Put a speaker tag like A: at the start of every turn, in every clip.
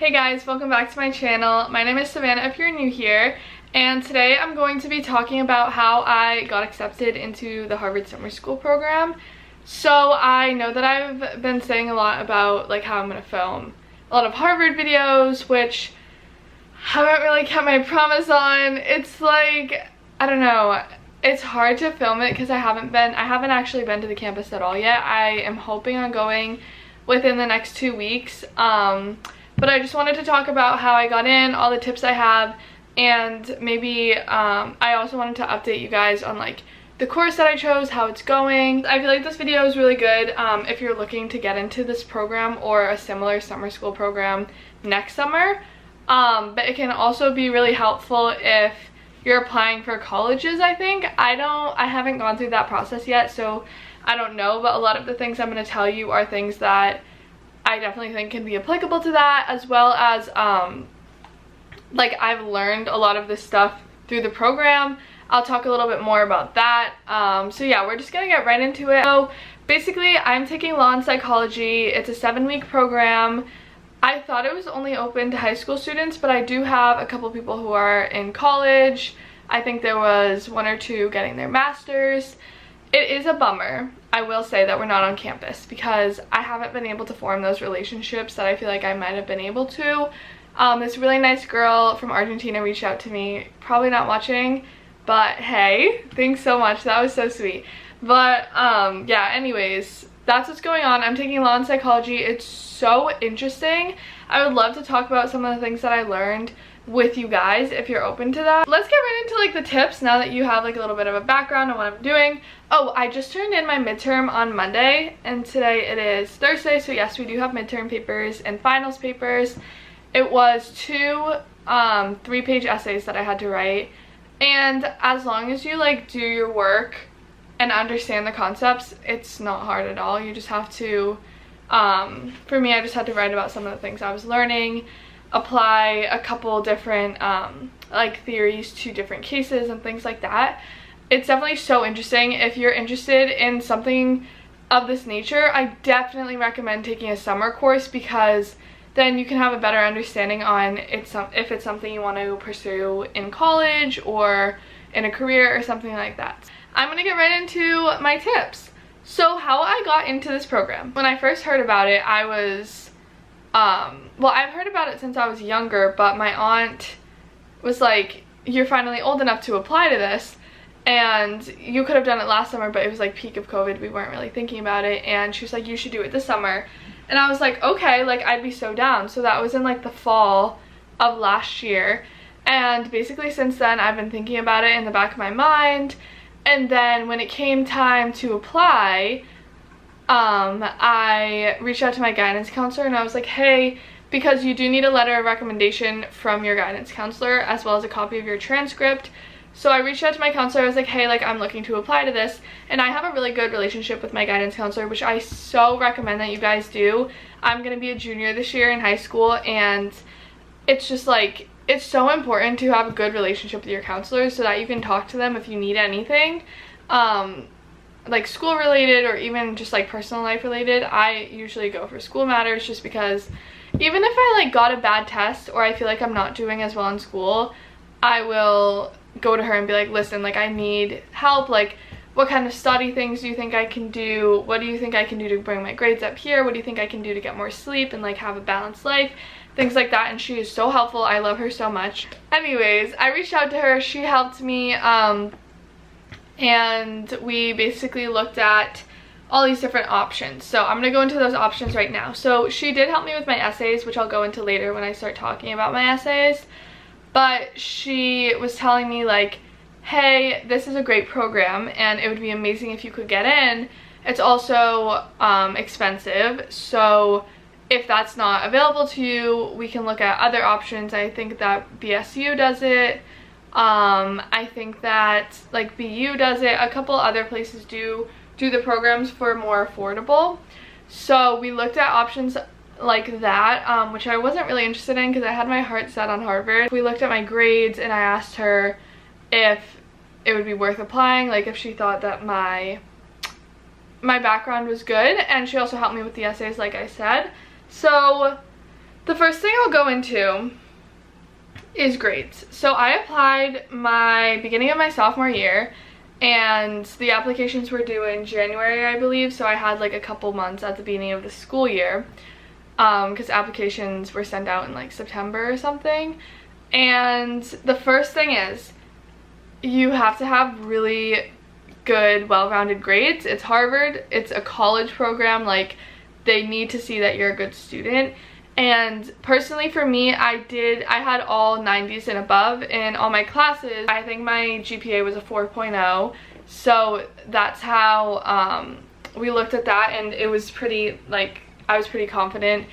A: Hey guys, welcome back to my channel. My name is Savannah if you're new here, and today I'm going to be talking about how I got accepted into the Harvard summer school program. So I know that I've been saying a lot about like how I'm going to film a lot of Harvard videos, which I haven't really kept my promise on. It's like, I don't know, it's hard to film it because I haven't actually been to the campus at all yet. I am hoping on going within the next 2 weeks. But I just wanted to talk about how I got in, all the tips I have, and maybe I also wanted to update you guys on like the course that I chose, how it's going. I feel like this video is really good if you're looking to get into this program or a similar summer school program next summer. But it can also be really helpful if you're applying for colleges, I think. I haven't gone through that process yet, so I don't know, but a lot of the things I'm going to tell you are things that I definitely think can be applicable to that, as well as like I've learned a lot of this stuff through the program. I'll talk a little bit more about that. So yeah, we're just gonna get right into it. So basically I'm taking law and psychology. It's a 7-week program. I thought it was only open to high school students, but I do have a couple people who are in college. I think there was 1 or 2 getting their masters. It is a bummer, I will say, that we're not on campus because I haven't been able to form those relationships that I feel like I might have been able to. This really nice girl from Argentina reached out to me, probably not watching, but hey, thanks so much, that was so sweet. But yeah, anyways, that's what's going on. I'm taking law and psychology. It's so interesting. I would love to talk about some of the things that I learned with you guys if you're open to that. Let's get right into like the tips now that you have like a little bit of a background on what I'm doing. Oh, I just turned in my midterm on Monday and today it is Thursday, so yes, we do have midterm papers and finals papers. It was 2 3-page essays that I had to write, and as long as you like do your work and understand the concepts, it's not hard at all. You just have to for me, I just had to write about some of the things I was learning, apply a couple different like theories to different cases and things like that. It's definitely so interesting. If you're interested in something of this nature, I definitely recommend taking a summer course because then you can have a better understanding on if it's something you want to pursue in college or in a career or something like that. I'm gonna get right into my tips. So how I got into this program. When I first heard about it, I was well, I've heard about it since I was younger, but my aunt was like, you're finally old enough to apply to this, and you could have done it last summer, but it was like peak of COVID, we weren't really thinking about it, and she was like, you should do it this summer. And I was like, okay, like I'd be so down. So that was in like the fall of last year, and basically since then I've been thinking about it in the back of my mind. And then when it came time to apply, I reached out to my guidance counselor and I was like, hey, because you do need a letter of recommendation from your guidance counselor as well as a copy of your transcript. So I reached out to my counselor. I was like, hey, like I'm looking to apply to this, and I have a really good relationship with my guidance counselor, which I so recommend that you guys do. I'm gonna be a junior this year in high school, and it's just like, it's so important to have a good relationship with your counselors so that you can talk to them if you need anything, like school related or even just like personal life related. I usually go for school matters just because even if I like got a bad test or I feel like I'm not doing as well in school, I will go to her and be like, listen, like I need help, like what kind of study things do you think I can do? What do you think I can do to bring my grades up here? What do you think I can do to get more sleep and like have a balanced life? Things like that. And she is so helpful. I love her so much. Anyways, I reached out to her. She helped me, and we basically looked at all these different options. So I'm gonna go into those options right now. So she did help me with my essays, which I'll go into later when I start talking about my essays. But she was telling me like, hey, this is a great program and it would be amazing if you could get in. It's also expensive, so if that's not available to you, we can look at other options. I think that BSU does it. I think that like BU does it. A couple other places do the programs for more affordable. So we looked at options like that, which I wasn't really interested in because I had my heart set on Harvard. We looked at my grades and I asked her if it would be worth applying, like if she thought that my background was good, and she also helped me with the essays like I said. So The first thing I'll go into is grades. So I applied my beginning of my sophomore year, and the applications were due in January, I believe, so I had like a couple months at the beginning of the school year, because applications were sent out in like September or something. And the first thing is you have to have really good, well-rounded grades. It's Harvard, it's a college program, like they need to see that you're a good student. And personally for me, I had all 90s and above in all my classes. I think my GPA was a 4.0, so that's how we looked at that, and it was pretty, like, I was pretty confident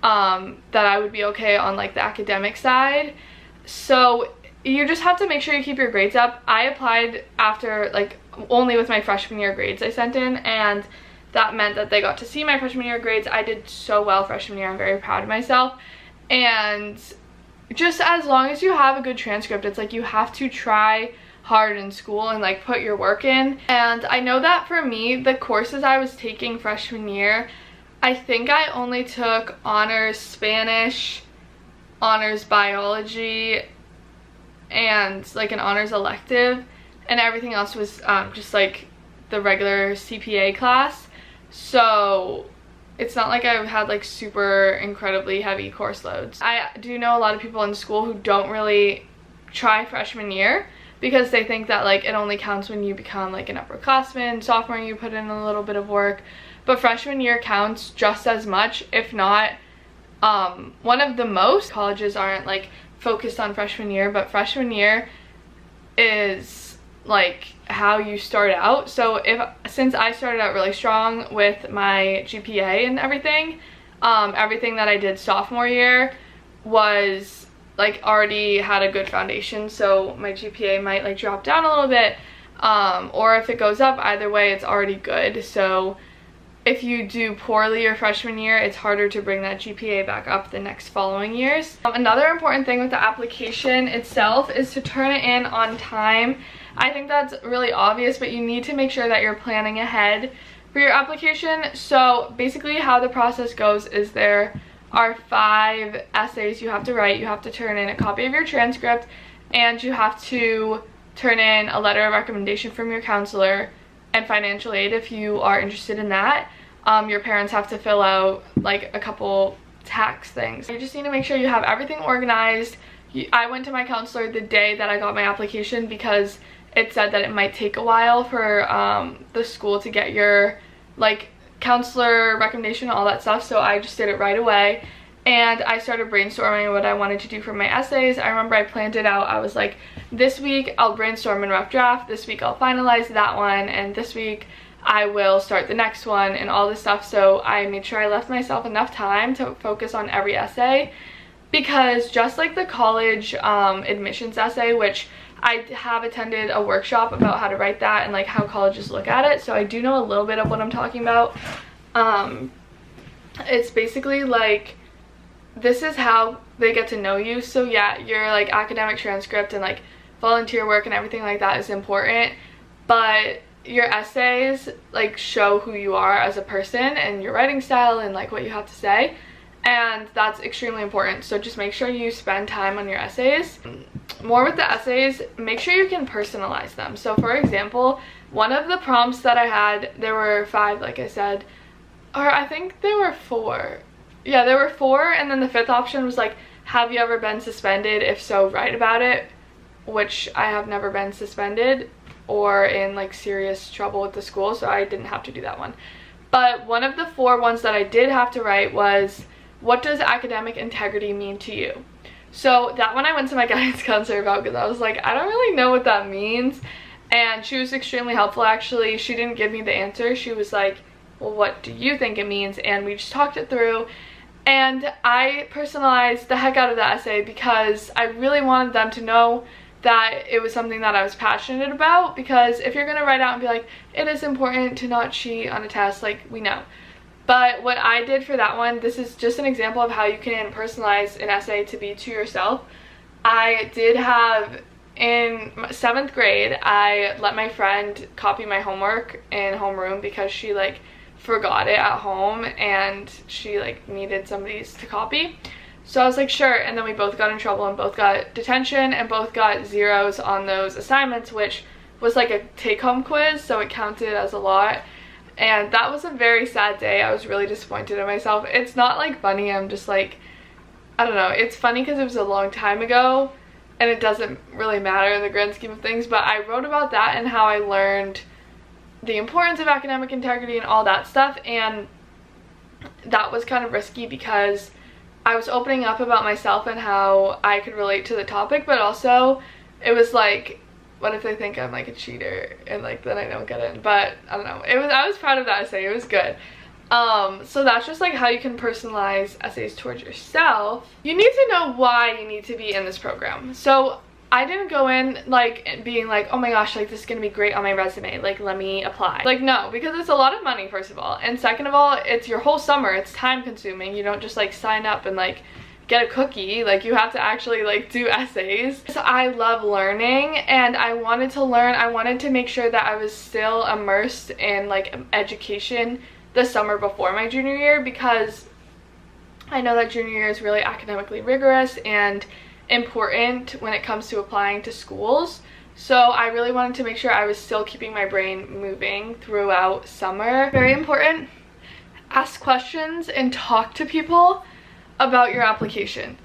A: that I would be okay on like the academic side. So you just have to make sure you keep your grades up. I applied after, like, only with my freshman year grades I sent in, and that meant that they got to see my freshman year grades. I did so well freshman year. I'm very proud of myself. And just as long as you have a good transcript, it's like you have to try hard in school and like put your work in. And I know that for me, the courses I was taking freshman year, I think I only took honors Spanish, honors biology, and like an honors elective, and everything else was just like the regular CPA class. So it's not like I had like super incredibly heavy course loads. I do know a lot of people in school who don't really try freshman year because they think that like it only counts when you become like an upperclassman. Sophomore you put in a little bit of work, but freshman year counts just as much, if not one of the most. Colleges aren't like focused on freshman year, but freshman year is like how you start out. So since I started out really strong with my GPA and everything, everything that I did sophomore year was like already had a good foundation, so my GPA might like drop down a little bit, or if it goes up, either way it's already good. So if you do poorly your freshman year, it's harder to bring that GPA back up the next following years. Another important thing with the application itself is to turn it in on time. I think that's really obvious, but you need to make sure that you're planning ahead for your application. So basically how the process goes is there are 5 essays you have to write. You have to turn in a copy of your transcript, and you have to turn in a letter of recommendation from your counselor and financial aid if you are interested in that. Your parents have to fill out like a couple tax things. You just need to make sure you have everything organized. I went to my counselor the day that I got my application because it said that it might take a while for the school to get your like counselor recommendation, all that stuff. So I just did it right away, and I started brainstorming what I wanted to do for my essays. I remember I planned it out. I was like, this week I'll brainstorm and rough draft, this week I'll finalize that one, and this week I will start the next one, and all this stuff. So I made sure I left myself enough time to focus on every essay, because just like the college admissions essay, which I have attended a workshop about how to write that and like how colleges look at it, so I do know a little bit of what I'm talking about. It's basically like, this is how they get to know you. So yeah, your like academic transcript and like volunteer work and everything like that is important, but your essays like show who you are as a person and your writing style and like what you have to say, and that's extremely important. So just make sure you spend time on your essays. More with the essays, make sure you can personalize them. So for example, one of the prompts that I had, there were 5 like I said, or I think there were 4. Yeah, there were 4, and then the 5th option was like, have you ever been suspended? If so, write about it, which I have never been suspended or in like serious trouble with the school, so I didn't have to do that one. But one of the 4 ones that I did have to write was, what does academic integrity mean to you? So that one I went to my guidance counselor about, because I was like, I don't really know what that means, and she was extremely helpful. Actually, she didn't give me the answer. She was like, well, what do you think it means? And we just talked it through, and I personalized the heck out of that essay because I really wanted them to know that it was something that I was passionate about. Because if you're gonna write out and be like, it is important to not cheat on a test, like, we know. But what I did for that one, this is just an example of how you can personalize an essay to be to yourself. I did have, in 7th grade, I let my friend copy my homework in homeroom because she like forgot it at home and she like needed somebody to copy. So I was like, sure. And then we both got in trouble and both got detention and both got zeros on those assignments, which was like a take-home quiz, so it counted as a lot. And that was a very sad day. I was really disappointed in myself. It's not like funny, I'm just like, I don't know. It's funny because it was a long time ago and it doesn't really matter in the grand scheme of things, but I wrote about that and how I learned the importance of academic integrity and all that stuff, and that was kind of risky because I was opening up about myself and how I could relate to the topic, but also it was like, what if they think I'm like a cheater and like then I don't get in? But I don't know. I was proud of that essay. It was good. So that's just like how you can personalize essays towards yourself. You need to know why you need to be in this program. So I didn't go in like being like, oh my gosh, like this is gonna be great on my resume, like let me apply. Like no, because it's a lot of money, first of all, and second of all, it's your whole summer. It's time consuming. You don't just like sign up and like get a cookie. Like you have to actually like do essays. So I love learning and I wanted to learn. I wanted to make sure that I was still immersed in like education the summer before my junior year, because I know that junior year is really academically rigorous and important when it comes to applying to schools. So I really wanted to make sure I was still keeping my brain moving throughout summer. Very important. Ask questions and talk to people about your application.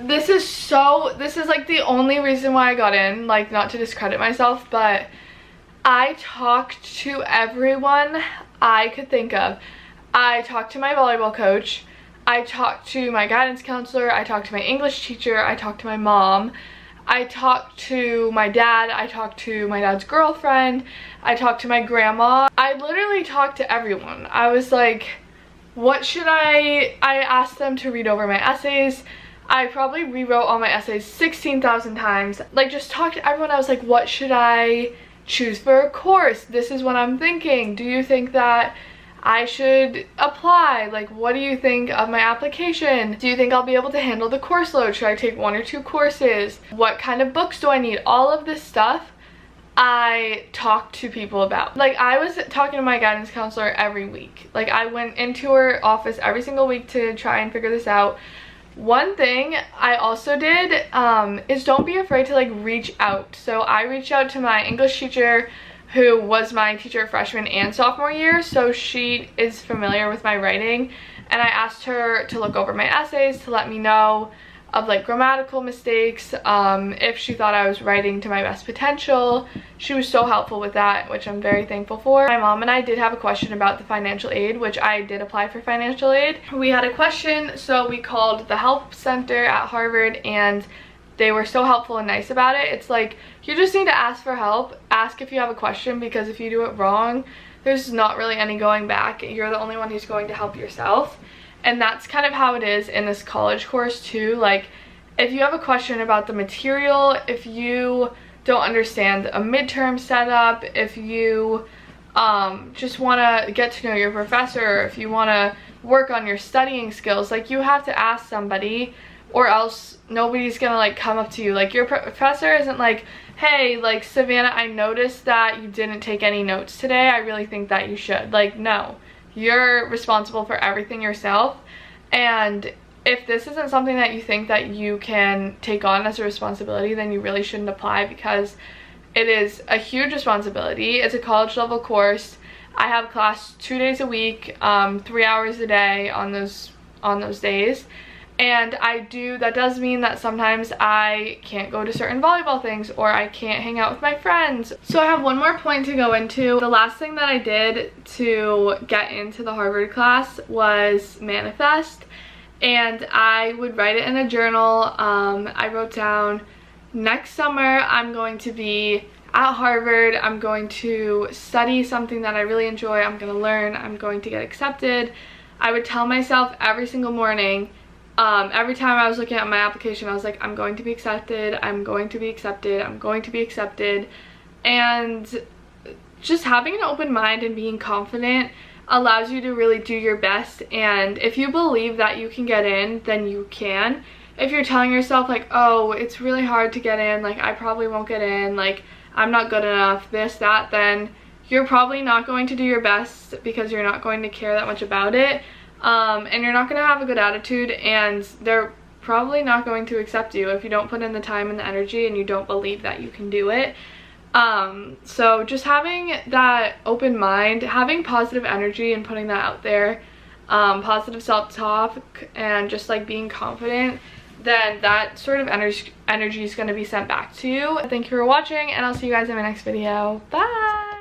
A: This is like the only reason why I got in, like not to discredit myself, but I talked to everyone I could think of. I talked to my volleyball coach, I talked to my guidance counselor, I talked to my English teacher, I talked to my mom, I talked to my dad, I talked to my dad's girlfriend, I talked to my grandma. I literally talked to everyone. I was like, what should I asked them to read over my essays. I probably rewrote all my essays 16,000 times. Like just talked to everyone. I was like, what should I choose for a course? This is what I'm thinking. Do you think that I should apply? Like, what do you think of my application? Do you think I'll be able to handle the course load? Should I take 1 or 2 courses? What kind of books do I need? All of this stuff I talked to people about. Like I was talking to my guidance counselor every week. Like I went into her office every single week to try and figure this out. One thing I also did is don't be afraid to like reach out. So I reached out to my English teacher, who was my teacher freshman and sophomore year, so she is familiar with my writing, and I asked her to look over my essays to let me know of like grammatical mistakes, if she thought I was writing to my best potential. She was so helpful with that, which I'm very thankful for. My mom and I did have a question about the financial aid, which I did apply for financial aid. We had a question, so we called the help center at Harvard and they were so helpful and nice about it. It's like, you just need to ask for help. Ask if you have a question, because if you do it wrong, there's not really any going back. You're the only one who's going to help yourself. And that's kind of how it is in this college course too. Like if you have a question about the material, if you don't understand a midterm setup, if you just want to get to know your professor, if you want to work on your studying skills, like you have to ask somebody, or else nobody's gonna like come up to you. Like your professor isn't like, hey, like Savannah, I noticed that you didn't take any notes today, I really think that you should. Like no, you're responsible for everything yourself, and if this isn't something that you think that you can take on as a responsibility, then you really shouldn't apply, because it is a huge responsibility. It's a college level course. I have class 2 days a week, 3 hours a day on those days. And that does mean that sometimes I can't go to certain volleyball things, or I can't hang out with my friends. So I have one more point to go into. The last thing that I did to get into the Harvard class was manifest, and I would write it in a journal. I wrote down, next summer I'm going to be at Harvard, I'm going to study something that I really enjoy, I'm going to learn, I'm going to get accepted. I would tell myself every single morning, every time I was looking at my application, I was like, I'm going to be accepted, I'm going to be accepted, I'm going to be accepted. And just having an open mind and being confident allows you to really do your best. And if you believe that you can get in, then you can. If you're telling yourself like, oh, it's really hard to get in, like I probably won't get in, like I'm not good enough, this, that, then you're probably not going to do your best, because you're not going to care that much about it. and you're not going to have a good attitude, and they're probably not going to accept you if you don't put in the time and the energy and you don't believe that you can do it. So just having that open mind, having positive energy and putting that out there, positive self-talk, and just like being confident, then that sort of energy is going to be sent back to you. Thank you for watching, and I'll see you guys in my next video. Bye!